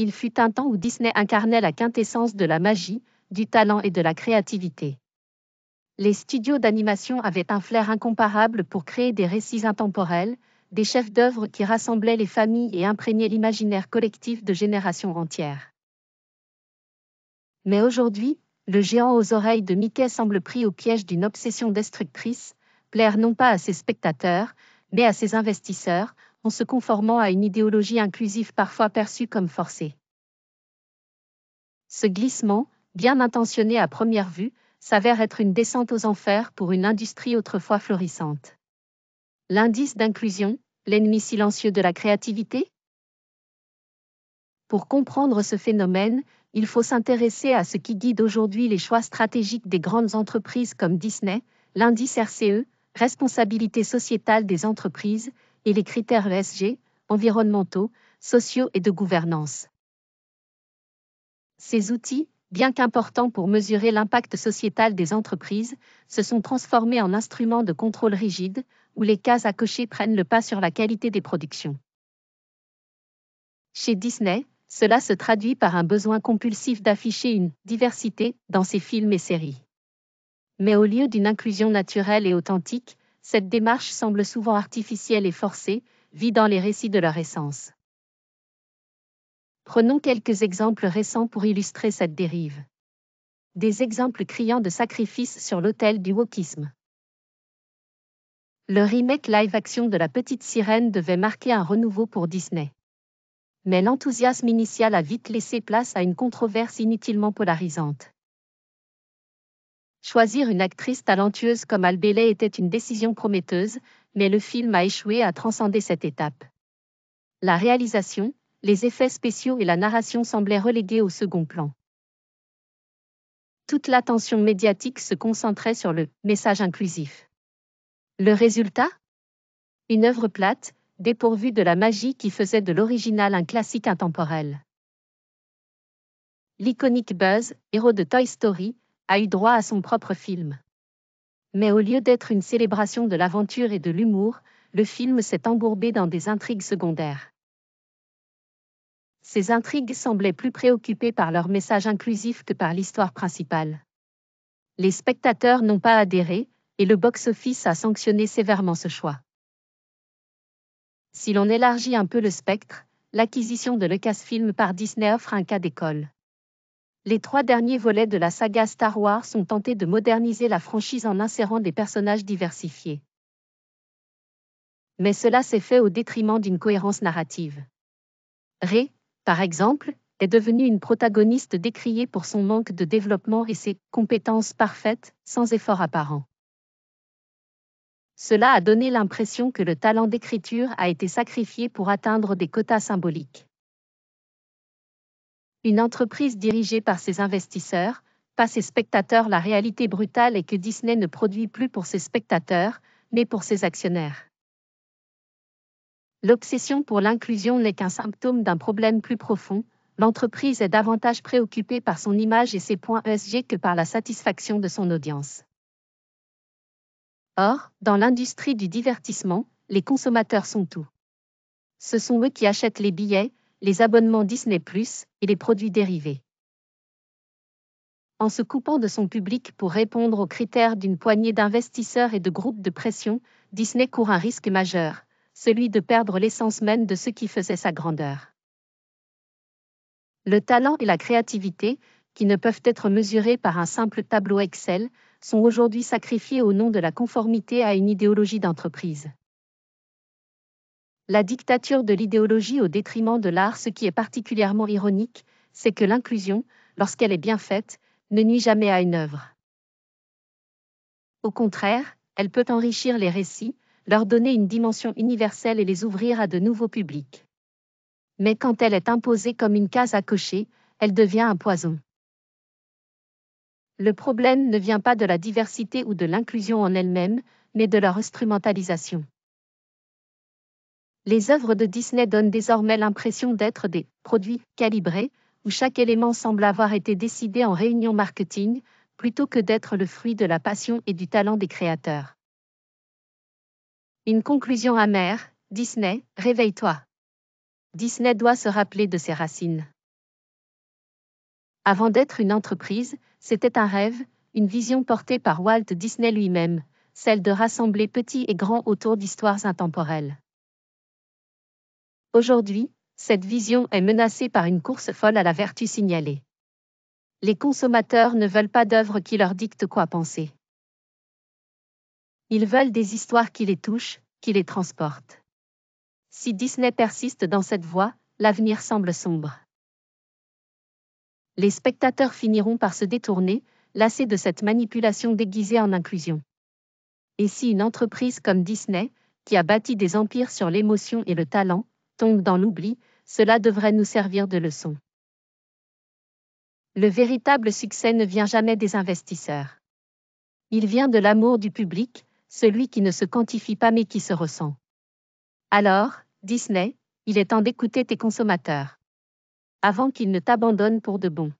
Il fut un temps où Disney incarnait la quintessence de la magie, du talent et de la créativité. Les studios d'animation avaient un flair incomparable pour créer des récits intemporels, des chefs-d'œuvre qui rassemblaient les familles et imprégnaient l'imaginaire collectif de générations entières. Mais aujourd'hui, le géant aux oreilles de Mickey semble pris au piège d'une obsession destructrice, plaire non pas à ses spectateurs, mais à ses investisseurs, en se conformant à une idéologie inclusive parfois perçue comme forcée. Ce glissement, bien intentionné à première vue, s'avère être une descente aux enfers pour une industrie autrefois florissante. L'indice d'inclusion, l'ennemi silencieux de la créativité? Pour comprendre ce phénomène, il faut s'intéresser à ce qui guide aujourd'hui les choix stratégiques des grandes entreprises comme Disney, l'indice RCE, responsabilité sociétale des entreprises, et les critères ESG, environnementaux, sociaux et de gouvernance. Ces outils, bien qu'importants pour mesurer l'impact sociétal des entreprises, se sont transformés en instruments de contrôle rigides, où les cases à cocher prennent le pas sur la qualité des productions. Chez Disney, cela se traduit par un besoin compulsif d'afficher une diversité dans ses films et séries. Mais au lieu d'une inclusion naturelle et authentique, cette démarche semble souvent artificielle et forcée, vidant les récits de leur essence. Prenons quelques exemples récents pour illustrer cette dérive. Des exemples criants de sacrifice sur l'autel du wokisme. Le remake live-action de La Petite Sirène devait marquer un renouveau pour Disney. Mais l'enthousiasme initial a vite laissé place à une controverse inutilement polarisante. Choisir une actrice talentueuse comme Halle Bailey était une décision prometteuse, mais le film a échoué à transcender cette étape. La réalisation, les effets spéciaux et la narration semblaient relégués au second plan. Toute l'attention médiatique se concentrait sur le message inclusif. Le résultat? Une œuvre plate, dépourvue de la magie qui faisait de l'original un classique intemporel. L'iconique Buzz, héros de Toy Story, a eu droit à son propre film. Mais au lieu d'être une célébration de l'aventure et de l'humour, le film s'est embourbé dans des intrigues secondaires. Ces intrigues semblaient plus préoccupées par leur message inclusif que par l'histoire principale. Les spectateurs n'ont pas adhéré, et le box-office a sanctionné sévèrement ce choix. Si l'on élargit un peu le spectre, l'acquisition de Lucasfilm par Disney offre un cas d'école. Les 3 derniers volets de la saga Star Wars ont tenté de moderniser la franchise en insérant des personnages diversifiés. Mais cela s'est fait au détriment d'une cohérence narrative. Rey, par exemple, est devenue une protagoniste décriée pour son manque de développement et ses compétences parfaites, sans effort apparent. Cela a donné l'impression que le talent d'écriture a été sacrifié pour atteindre des quotas symboliques. Une entreprise dirigée par ses investisseurs, pas ses spectateurs. La réalité brutale est que Disney ne produit plus pour ses spectateurs, mais pour ses actionnaires. L'obsession pour l'inclusion n'est qu'un symptôme d'un problème plus profond. L'entreprise est davantage préoccupée par son image et ses points ESG que par la satisfaction de son audience. Or, dans l'industrie du divertissement, les consommateurs sont tout. Ce sont eux qui achètent les billets, les abonnements Disney+, et les produits dérivés. En se coupant de son public pour répondre aux critères d'une poignée d'investisseurs et de groupes de pression, Disney court un risque majeur, celui de perdre l'essence même de ce qui faisait sa grandeur. Le talent et la créativité, qui ne peuvent être mesurés par un simple tableau Excel, sont aujourd'hui sacrifiés au nom de la conformité à une idéologie d'entreprise. La dictature de l'idéologie au détriment de l'art. Ce qui est particulièrement ironique, c'est que l'inclusion, lorsqu'elle est bien faite, ne nuit jamais à une œuvre. Au contraire, elle peut enrichir les récits, leur donner une dimension universelle et les ouvrir à de nouveaux publics. Mais quand elle est imposée comme une case à cocher, elle devient un poison. Le problème ne vient pas de la diversité ou de l'inclusion en elle-même, mais de leur instrumentalisation. Les œuvres de Disney donnent désormais l'impression d'être des produits calibrés, où chaque élément semble avoir été décidé en réunion marketing, plutôt que d'être le fruit de la passion et du talent des créateurs. Une conclusion amère, Disney, réveille-toi. Disney doit se rappeler de ses racines. Avant d'être une entreprise, c'était un rêve, une vision portée par Walt Disney lui-même, celle de rassembler petits et grands autour d'histoires intemporelles. Aujourd'hui, cette vision est menacée par une course folle à la vertu signalée. Les consommateurs ne veulent pas d'œuvres qui leur dictent quoi penser. Ils veulent des histoires qui les touchent, qui les transportent. Si Disney persiste dans cette voie, l'avenir semble sombre. Les spectateurs finiront par se détourner, lassés de cette manipulation déguisée en inclusion. Et si une entreprise comme Disney, qui a bâti des empires sur l'émotion et le talent, tombe dans l'oubli, cela devrait nous servir de leçon. Le véritable succès ne vient jamais des investisseurs. Il vient de l'amour du public, celui qui ne se quantifie pas mais qui se ressent. Alors, Disney, il est temps d'écouter tes consommateurs. Avant qu'ils ne t'abandonnent pour de bon.